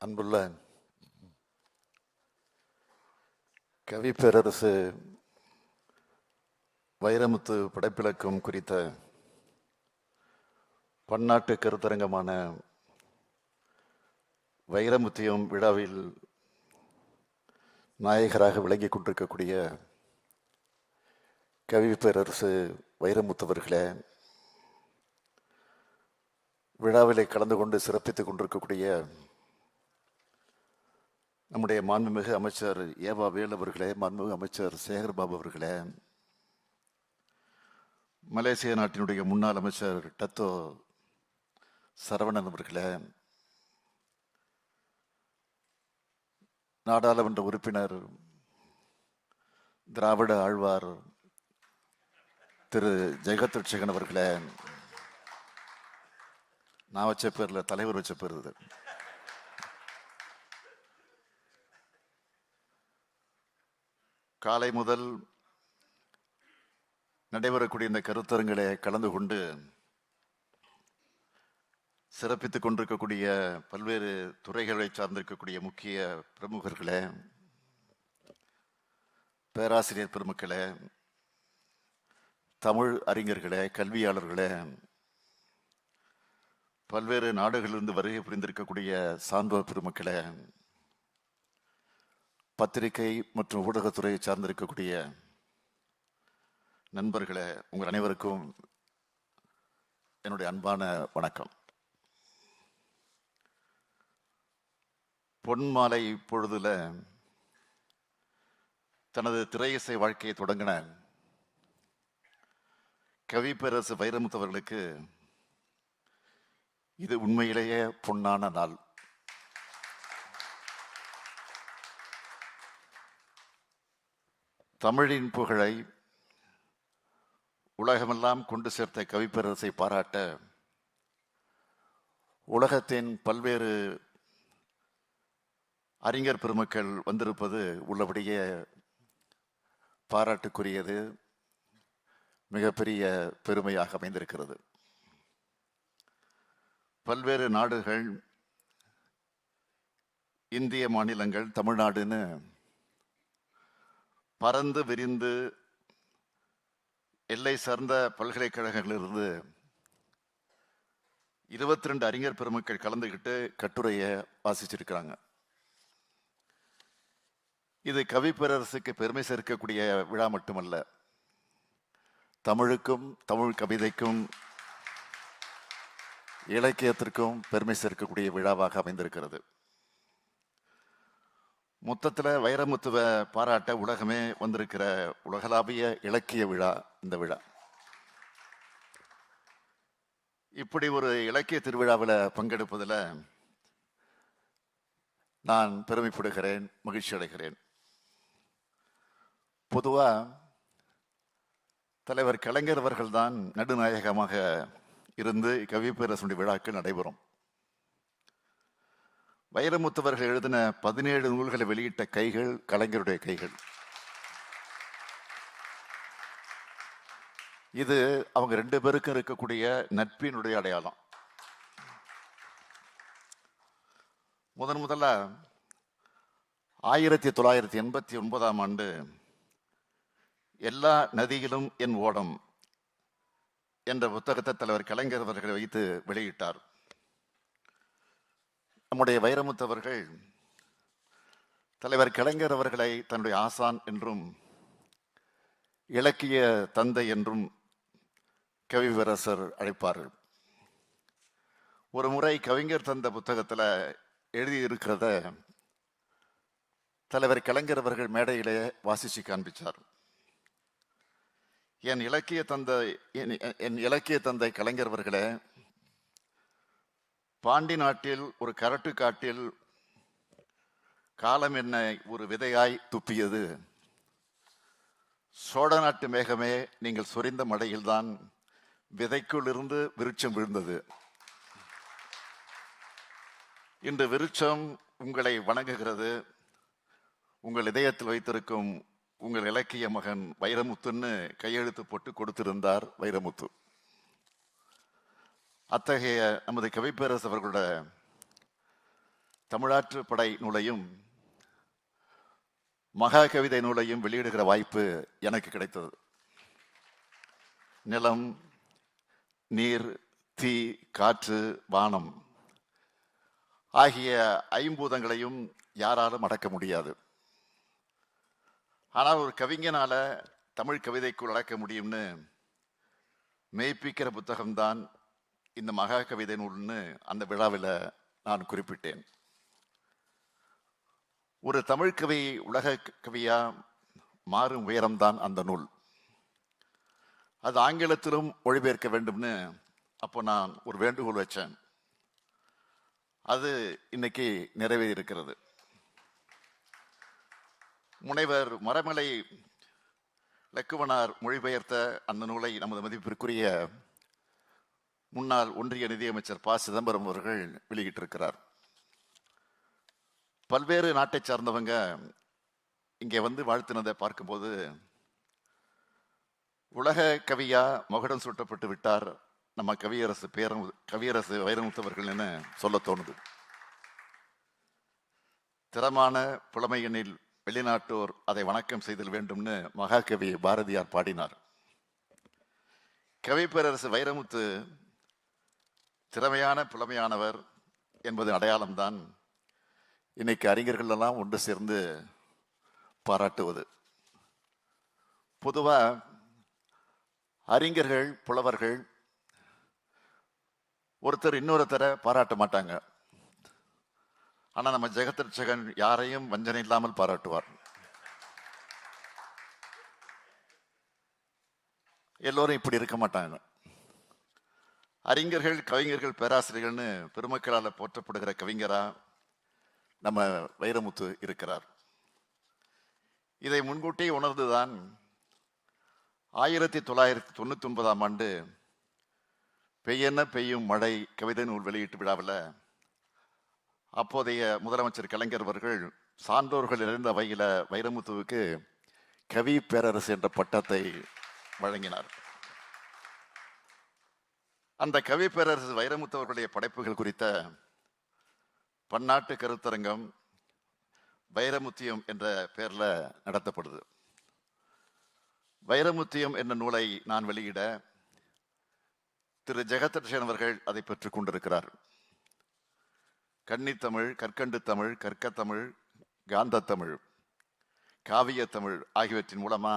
அன்புள்ள கவி பேரரசு வைரமுத்து படைப்பிலக்கம் குறித்த பன்னாட்டு கருத்தரங்கமான வைரமுத்தியம் விழாவில் நாயகராக விளங்கிக் கொண்டிருக்கக்கூடிய கவி பேரரசு வைரமுத்தவர்களே, விழாவிலே கலந்து கொண்டு சிறப்பித்துக் கொண்டிருக்கக்கூடிய நம்முடைய மாண்புமிகு அமைச்சர் ஏவா வேல் அவர்களே, மாண்புமிகு அமைச்சர் சேகர்பாபு அவர்களே, மலேசிய நாட்டினுடைய முன்னாள் அமைச்சர் டத்தோ சரவணன் அவர்களே, நாடாளுமன்ற உறுப்பினர் திராவிட ஆழ்வார் திரு ஜெகத்ரட்சகன் அவர்களே, நான் வச்ச பேர்ல தலைவர் வச்ச பேர் இது. காலை முதல் நடைபெறக்கூடிய இந்த கருத்தரங்களை கலந்து கொண்டு சிறப்பித்துக் கொண்டிருக்கக்கூடிய பல்வேறு துறைகளை சார்ந்திருக்கக்கூடிய முக்கிய பிரமுகர்களே, பேராசிரியர் பெருமக்களே, தமிழ் அறிஞர்களே, கல்வியாளர்களே, பல்வேறு நாடுகளிலிருந்து வருகை புரிந்திருக்கக்கூடிய சான்றோர் பெருமக்களே, பத்திரிகை மற்றும் ஊடகத்துறையை சார்ந்திருக்கக்கூடிய நண்பர்களே, உங்கள் அனைவருக்கும் என்னுடைய அன்பான வணக்கம். பொன்மாலை பொழுதுல தனது திரையிசை வாழ்க்கையை தொடங்கின கவி பேரரசு வைரமுத்து அவர்களுக்கு இது உண்மையிலேயே பொன்னான நாள். தமிழின் புகழை உலகமெல்லாம் கொண்டு சேர்த்த கவிப்பேரரசை பாராட்ட உலகத்தின் பல்வேறு அறிஞர் பெருமக்கள் வந்திருப்பது உள்ளபடியே பாராட்டுக்குரியது, மிகப்பெரிய பெருமையாக அமைந்திருக்கிறது. பல்வேறு நாடுகள், இந்திய மாநிலங்கள், தமிழ்நாடுன்னு பறந்து விரிந்து எல்லை சார்ந்த பல்கலைக்கழகங்களிலிருந்து 22 அறிஞர் பெருமக்கள் கலந்துகிட்டு கட்டுரையை வாசிச்சிருக்கிறாங்க. இது கவி பேரரசுக்கு பெருமை சேர்க்கக்கூடிய விழா மட்டுமல்ல, தமிழுக்கும், தமிழ் கவிதைக்கும், இலக்கியத்திற்கும் பெருமை சேர்க்கக்கூடிய விழாவாக அமைந்திருக்கிறது. மொத்தத்தில் வைரமுத்துவை பாராட்ட உலகமே வந்திருக்கிற உலகளாவிய இலக்கிய விழா இந்த விழா. இப்படி ஒரு இலக்கிய திருவிழாவில் பங்கெடுப்பதில் நான் பெருமைப்படுகிறேன், மகிழ்ச்சி அடைகிறேன். பொதுவாக தலைவர் கலைஞர் அவர்கள் தான் நடுநாயகமாக இருந்து கவி பேரரசுடைய விழாக்கள் நடைபெறும். வைரமுத்தவர்கள் எழுதின 17 நூல்களை வெளியிட்ட கைகள் கலைஞருடைய கைகள். இது அவங்க 2 பேருக்கும் இருக்கக்கூடிய நட்பினுடைய அடையாளம். முதல்ல 1989ஆம் ஆண்டு எல்லா நதியிலும் என் ஓடம் என்ற புத்தகத்தை தலைவர் கலைஞர் அவர்களை வைத்து வெளியிட்டார். நம்முடைய வைரமுத்து அவர்கள் தலைவர் கலைஞர் அவர்களை தன்னுடைய ஆசான் என்றும் இலக்கிய தந்தை என்றும் கவி பேரரசர் அழைப்பார்கள். ஒரு முறை கவிஞர் தந்த புத்தகத்தில் எழுதியிருக்கிறத தலைவர் கலைஞர் அவர்கள் மேடையிலே வாசிச்சு காண்பிச்சார். என் இலக்கிய தந்தை கலைஞர் அவர்களே, பாண்டி நாட்டில் ஒரு கரட்டு காட்டில் காலம் என்னை ஒரு விதையாய் துப்பியது. சோழ நாட்டு மேகமே, நீங்கள் சொரிந்த மழையில்தான் விதைக்குள் இருந்து விருட்சம் விழுந்தது. இன்று விருட்சம் உங்களை வணங்குகிறது. உங்கள் இதயத்தில் வைத்திருக்கும் உங்கள் இலக்கிய மகன் வைரமுத்துன்னு கையெழுத்து போட்டு கொடுத்திருந்தார் வைரமுத்து. அத்தகைய நமது கவிப்பேரரசு அவர்களோட தமிழாற்றுப்படை நூலையும் மகா கவிதை நூலையும் வெளியிடுகிற வாய்ப்பு எனக்கு கிடைத்தது. நிலம், நீர், தீ, காற்று, வானம் ஆகிய ஐம்பூதங்களையும் யாராலும் அடக்க முடியாது. ஆனால் ஒரு கவிஞனால தமிழ் கவிதைக்குள் அடக்க முடியும்னு மெய்ப்பிக்கிற புத்தகம்தான் இந்த மகா கவிதை நூல்னு அந்த விழாவில் நான் குறிப்பிட்டேன். ஒரு தமிழ் கவி உலக கவியா மாறும் உயரம்தான் அந்த நூல். அது ஆங்கிலத்திலும் மொழிபெயர்க்க வேண்டும்னு அப்போ நான் ஒரு வேண்டுகோள் வச்சேன். அது இன்னைக்கு நிறைவேறியிருக்கிறது. முனைவர் மரமலை லக்குவனார் மொழிபெயர்த்த அந்த நூலை நமது மதிப்பிற்குரிய முன்னாள் ஒன்றிய நிதியமைச்சர் ப. சிதம்பரம் அவர்கள் வெளியிட்டிருக்கிறார். பல்வேறு நாட்டை சார்ந்தவங்க இங்கே வந்து வாழ்த்தினதை பார்க்கும்போது உலக கவியா மகுடம் சூட்டப்பட்டு விட்டார் நம்ம கவியரசு வைரமுத்தவர்கள் என சொல்ல தோணுது. திறமான புலமையெனில் வெளிநாட்டோர் அதை வணக்கம் செய்தல் வேண்டும்னு மகாகவி பாரதியார் பாடினார். கவிப்பேரரசு வைரமுத்து திறமையான புலமையானவர் என்பது அடையாளம்தான் இன்னைக்கு அறிஞர்கள் எல்லாம் ஒன்று சேர்ந்து பாராட்டுவது. பொதுவா அறிஞர்கள், புலவர்கள் ஒருத்தர் இன்னொருத்தரை பாராட்ட மாட்டாங்க. ஆனா நம்ம ஜெகத்ரட்சகன் யாரையும் வஞ்சனை இல்லாமல் பாராட்டுவார். எல்லோரும் இப்படி இருக்க மாட்டாங்க. அறிஞர்கள், கவிஞர்கள், பேராசிரியர்கள்னு பெருமக்களால் போற்றப்படுகிற கவிஞரா நம்ம வைரமுத்து இருக்கிறார். இதை முன்கூட்டியே உணர்ந்துதான் 1999ஆம் ஆண்டு பெய்யென்ன பெய்யும் மழை கவிதை நூல் வெளியீட்டு விழாவில் அப்போதைய முதலமைச்சர் கலைஞர் அவர்கள் சான்றோர்கள் நிறைந்த வகையில் வைரமுத்துவுக்கு கவி பேரரசு என்ற பட்டத்தை வழங்கினார். அந்த கவி பேரரசு வைரமுத்து அவர்களுடைய படைப்புகள் குறித்த பன்னாட்டு கருத்தரங்கம் வைரமுத்தியம் என்ற பெயர்ல நடத்தப்படுது. வைரமுத்தியம் என்ற நூலை நான் வெளியிட திரு ஜெகத்ரட்சகன் அவர்கள் அதை பெற்றுக் கொண்டிருக்கிறார். கன்னித்தமிழ், கற்கண்டு தமிழ், கற்கத்தமிழ், காந்த தமிழ், காவிய தமிழ் ஆகியவற்றின் மூலமா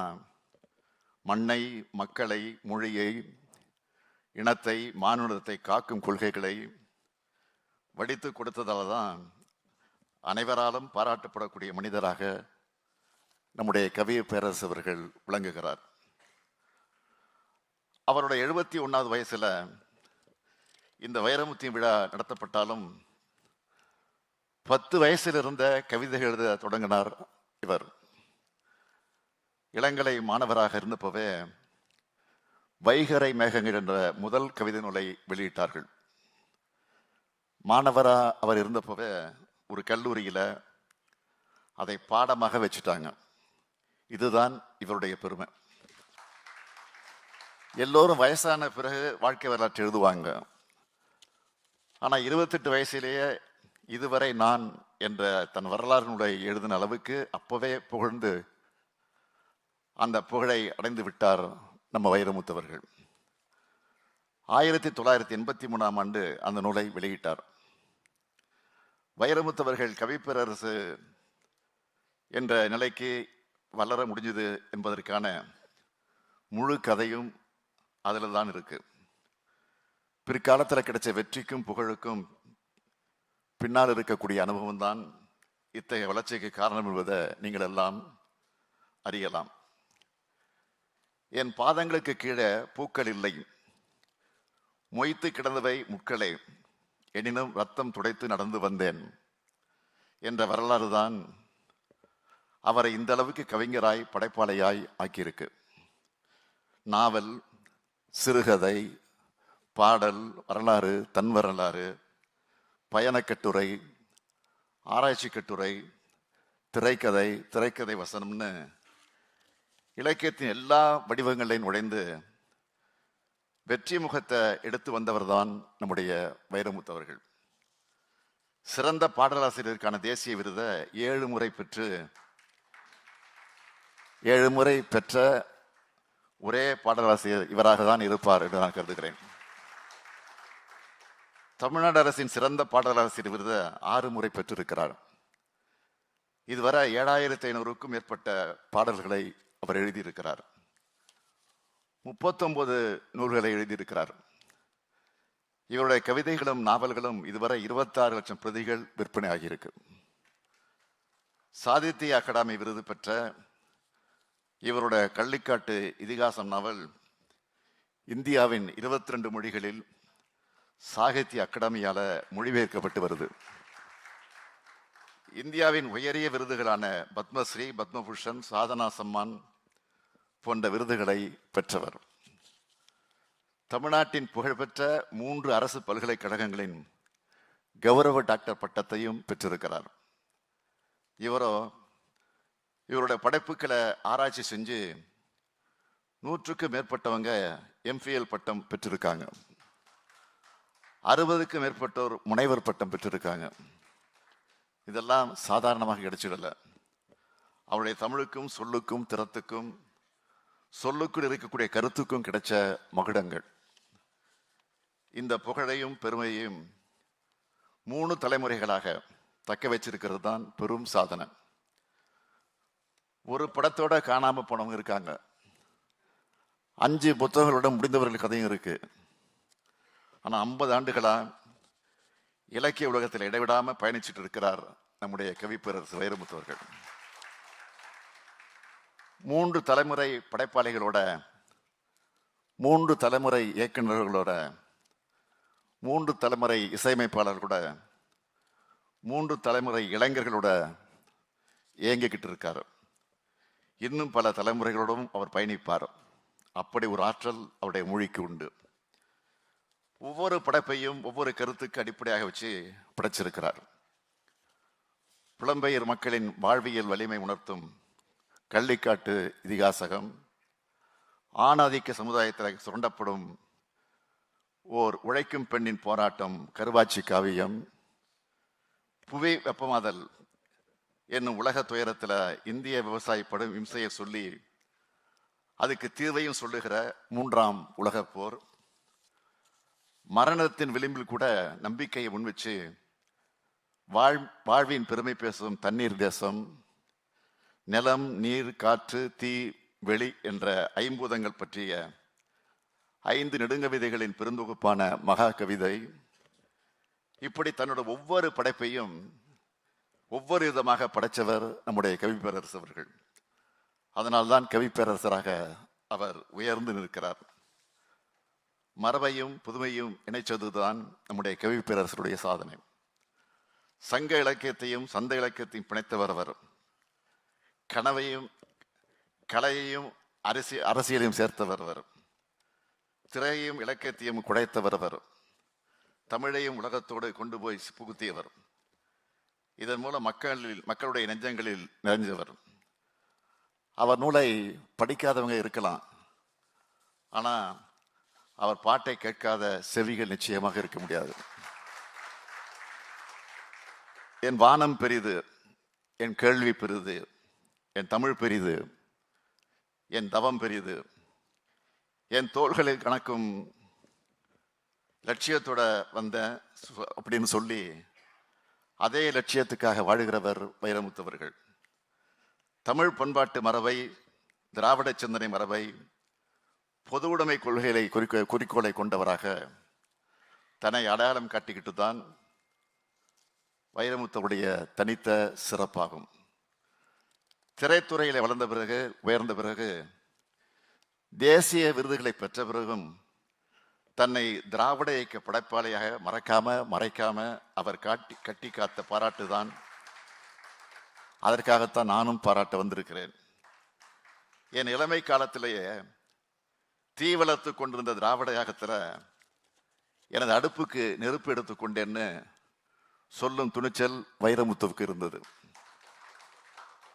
மண்ணை, மக்களை, மொழியை, இனத்தை, மானுடத்தை காக்கும் கொள்கைகளை வடித்து கொடுத்ததால தான் அனைவராலும் பாராட்டப்படக்கூடிய மனிதராக நம்முடைய கவி பேரரசு அவர்கள் விளங்குகிறார். அவருடைய 71வது வயசுல இந்த வைரமுத்தி விழா நடத்தப்பட்டாலும் 10 வயசில் இருந்த கவிதை எழுத தொடங்கினார் இவர். இளங்கலை மாணவராக இருந்தப்பவே வைகறை மேகங்கள் என்ற முதல் கவிதை நூலை வெளியிட்டார்கள். மாணவரா அவர் இருந்தப்பவே ஒரு கல்லூரியில அதை பாடமாக வச்சுட்டாங்க. இதுதான் இவருடைய பெருமை. எல்லோரும் வயசான பிறகு வாழ்க்கை வரலாற்று எழுதுவாங்க. ஆனா 28 வயசிலேயே இதுவரை நான் என்ற தன் வரலாறு நூலை எழுதின அளவுக்கு அப்பவே புகழ்ந்து அந்த புகழை அடைந்து விட்டார் நம்ம வைரமுத்தவர்கள். 1983ஆம் ஆண்டு அந்த நூலை வெளியிட்டார். வைரமுத்தவர்கள் கவிப்பேரரசு என்ற நிலைக்கு வளர முடிஞ்சது என்பதற்கான முழு கதையும் அதில் தான் இருக்கு. பிற்காலத்தில் கிடைச்ச வெற்றிக்கும் புகழுக்கும் பின்னால் இருக்கக்கூடிய அனுபவம் தான் இத்தகைய வளர்ச்சிக்கு காரணம் என்பதை நீங்கள் எல்லாம் அறியலாம். என் பாதங்களுக்கு கீழே பூக்கள் இல்லை, மொய்த்து கிடந்தவை முட்களே, எனினும் ரத்தம் துடைத்து நடந்து வந்தேன் என்ற வரலாறு தான் அவரை இந்த அளவுக்கு கவிஞராய், படைப்பாளையாய் ஆக்கியிருக்கு. நாவல், சிறுகதை, பாடல், வரலாறு, தன் வரலாறு, பயணக்கட்டுரை, ஆராய்ச்சி கட்டுரை, திரைக்கதை, திரைக்கதை வசனம்னு இலக்கியத்தின் எல்லா வடிவங்களையும் நுழைந்து வெற்றி முகத்தை எடுத்து வந்தவர் தான் நம்முடைய வைரமுத்து அவர்கள். சிறந்த பாடலாசிரியருக்கான தேசிய விருதை 7 முறை பெற்ற ஒரே பாடலாசிரியர் இவராக தான் இருப்பார் என்று நான் கருதுகிறேன். தமிழ்நாடு அரசின் சிறந்த பாடலாசிரியர் விருதை 6 முறை பெற்றிருக்கிறார். இதுவரை 7500க்கும் மேற்பட்ட பாடல்களை அவர் எழுதியிருக்கிறார். 39 நூல்களை எழுதியிருக்கிறார். இவருடைய கவிதைகளும் நாவல்களும் இதுவரை 26 லட்சம் பிரதிகள் விற்பனை ஆகியிருக்கு. சாகித்ய அகாடமி விருது பெற்ற இவருடைய கள்ளிக்காட்டு இதிகாசம் நாவல் இந்தியாவின் 22 மொழிகளில் சாகித்ய அகாடமியால மொழிபெயர்க்கப்பட்டு வருது. இந்தியாவின் உயரிய விருதுகளான பத்மஸ்ரீ, பத்மபூஷன், சாதனா சம்மான் போன்ற விருதுகளை பெற்றவர். தமிழ்நாட்டின் புகழ்பெற்ற 3 அரசு பல்கலைக்கழகங்களின் கௌரவ டாக்டர் பட்டத்தையும் பெற்றிருக்கிறார். இவருடைய படைப்புகளை ஆராய்ச்சி செஞ்சு 100க்கும் மேற்பட்டவங்க எம்பிஎல் பட்டம் பெற்றிருக்காங்க. 60க்கும் மேற்பட்டோர் முனைவர் பட்டம் பெற்றிருக்காங்க. இதெல்லாம் சாதாரணமாக கிடைச்சிடல. அவருடைய தமிழுக்கும் சொல்லுக்கும் திறத்துக்கும் சொல்லுக்குள் இருக்கக்கூடிய கருத்துக்கும் கிடைச்ச மகுடங்கள். இந்த புகழையும் பெருமையையும் 3 தலைமுறைகளாக தக்க வச்சிருக்கிறது தான் பெரும் சாதனை. ஒரு படத்தோட காணாம போனவங்க இருக்காங்க. 5 புத்தகங்களோட முடிந்தவர்கள் கதையும் இருக்கு. ஆனா 50 ஆண்டுகளா இலக்கிய உலகத்தில் இடைவிடாம பயணிச்சுட்டு இருக்கிறார் நம்முடைய கவிப்பேரரசு வைரமுத்து அவர்கள். 3 தலைமுறை படைப்பாளிகளோட, 3 தலைமுறை இயக்குநர்களோட, 3 தலைமுறை இசையமைப்பாளர்களோட, 3 தலைமுறை இளைஞர்களோட இயங்கிக்கிட்டு இருக்காரு. இன்னும் பல தலைமுறைகளோடும் அவர் பயணிப்பார். அப்படி ஒரு ஆற்றல் அவருடைய மொழிக்கு உண்டு. ஒவ்வொரு படைப்பையும் ஒவ்வொரு கருத்துக்கு அடிப்படையாக வச்சு படைச்சிருக்கிறார். புலம்பெயர் மக்களின் வாழ்வியல் வலிமை உணர்த்தும் கள்ளிக்காட்டு இதிகாசகம், ஆணாதிக்க சமுதாயத்தில் சுரண்டப்படும் ஓர் உழைக்கும் பெண்ணின் போராட்டம் கருவாச்சி காவியம், புவி வெப்பமாதல் என்னும் உலக துயரத்தில் இந்திய விவசாயி படும் இம்சையை சொல்லி அதுக்கு தீர்வையும் சொல்லுகிற 3ஆம் உலகப் போர், மரணத்தின் விளிம்பில் கூட நம்பிக்கையை முன்வச்சு வாழ்வின் பெருமை பேசும் தண்ணீர் தேசம், நிலம், நீர், காற்று, தீ, வெளி என்ற 5 பூதங்கள் பற்றிய 5 நெடுங்கவிதைகளின் பெருந்தொகுப்பான மகா கவிதை. இப்படி தன்னோட ஒவ்வொரு படைப்பையும் ஒவ்வொரு விதமாக படைத்தவர் நம்முடைய கவிப்பேரரசு அவர்கள். அதனால்தான் கவிப்பேரரசராக அவர் உயர்ந்து நிற்கிறார். மரபையும் புதுமையும் இணைச்சதுதான் நம்முடைய கவிப்பேரரசருடைய சாதனை. சங்க இலக்கியத்தையும் சந்த இலக்கியத்தையும் பிணைத்தவர் அவர். கனவையும் கலையையும் அரசியலையும் சேர்த்தவர் அவர். திரையையும் இலக்கியத்தையும் குடைத்தவர் அவர். தமிழையும் உலகத்தோடு கொண்டு போய் புகுத்தியவர். இதன் மூலம் மக்களுடைய நெஞ்சங்களில் நிறைஞ்சவர். அவர் நூலை படிக்காதவங்க இருக்கலாம், ஆனா அவர் பாட்டை கேட்காத செவிகள் நிச்சயமாக இருக்க முடியாது. என் வானம் பெரிது, என் கேள்வி பெரிது, என் தமிழ் பெரிது, என் தவம் பெரிது, என் தோள்களில் கணக்கும் லட்சியத்தோட வந்த அப்படின்னு சொல்லி அதே லட்சியத்துக்காக வாழுகிறவர் வைரமுத்தவர்கள். தமிழ் பண்பாட்டு மரபை, திராவிட சிந்தனை மரபை, பொது உடைமை கொள்கைகளை குறிக்கோளை கொண்டவராக தன்னை அடையாளம் காட்டிக்கிட்டு தான் வைரமுத்துவுடைய தனித்த சிறப்பாகும். திரைத்துறையில் வளர்ந்த பிறகு, உயர்ந்த பிறகு, தேசிய விருதுகளை பெற்ற பிறகும் தன்னை திராவிட இயக்க படைப்பாளியாக மறைக்காம அவர் கட்டி காத்த பாராட்டு தான். அதற்காகத்தான் நானும் பாராட்ட வந்திருக்கிறேன். என் இளமை காலத்திலேயே தீ வளர்த்து கொண்டிருந்த திராவிட இயக்கத்தில் எனது அடுப்புக்கு நெருப்பு எடுத்துக்கொண்டேன்னு சொல்லும் துணிச்சல் வைரமுத்துவுக்கு இருந்தது.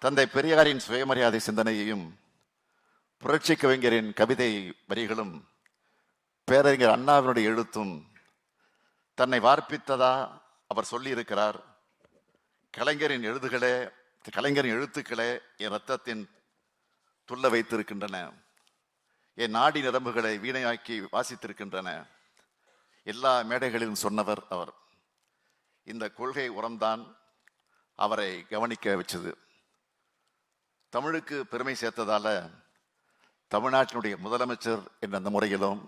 தந்தை பெரியாரின் சுயமரியாதை சிந்தனையையும் புரட்சி கவிஞரின் கவிதை வரிகளும் பேரறிஞர் அண்ணாவினுடைய எழுத்தும் தன்னை வார்ப்பித்ததா அவர் சொல்லியிருக்கிறார், கலைஞரின் எழுத்துக்களே என் ரத்தத்தின் துள்ள வைத்திருக்கின்றன, என் நாடி நரம்புகளை வீணையாக்கி வாசித்திருக்கின்றன. எல்லா மேடைகளிலும் சொன்னவர் அவர். இந்த கொள்கை உரம்தான் அவரை கவனிக்க வச்சது. தமிழுக்கு பெருமை சேர்த்ததால தமிழ்நாட்டினுடைய முதலமைச்சர் என்ற அந்த முறையிலும்,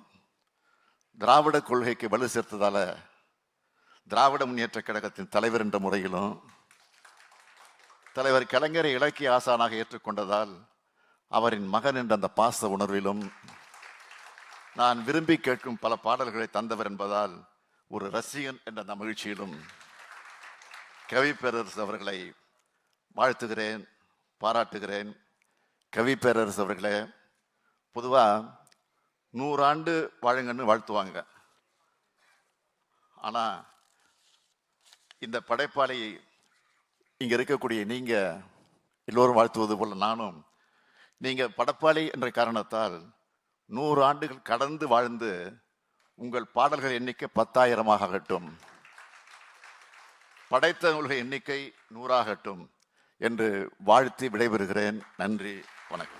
திராவிட கொள்கைக்கு வலு சேர்த்ததால திராவிட முன்னேற்ற கழகத்தின் தலைவர் என்ற முறையிலும், தலைவர் கலைஞரை இலக்கிய ஆசானாக ஏற்றுக்கொண்டதால் அவரின் மகன் என்ற அந்த பாச உணர்விலும், நான் விரும்பி கேட்கும் பல பாடல்களை தந்தவர் என்பதால் ஒரு ரசிகன் என்ற அந்த மகிழ்ச்சியிலும் கவி பேரரசு அவர்களை வாழ்த்துகிறேன், பாராட்டுகிறேன். கவி பேரரசு அவர்களே, பொதுவா 100 ஆண்டு வாழுங்கன்னு வாழ்த்துவாங்க. ஆனா இந்த படைப்பாளி இங்க இருக்கக்கூடிய நீங்க எல்லோரும் வாழ்த்துவது போல நானும், நீங்க படைப்பாளி என்ற காரணத்தால் 100 ஆண்டுகள் கடந்து வாழ்ந்து உங்கள் பாடல்கள் எண்ணிக்கை 10,000 ஆகட்டும், படைத்த நூல்கள் எண்ணிக்கை 100 ஆகட்டும் என்று வாழ்த்தி விடைபெறுகிறேன். நன்றி, வணக்கம்.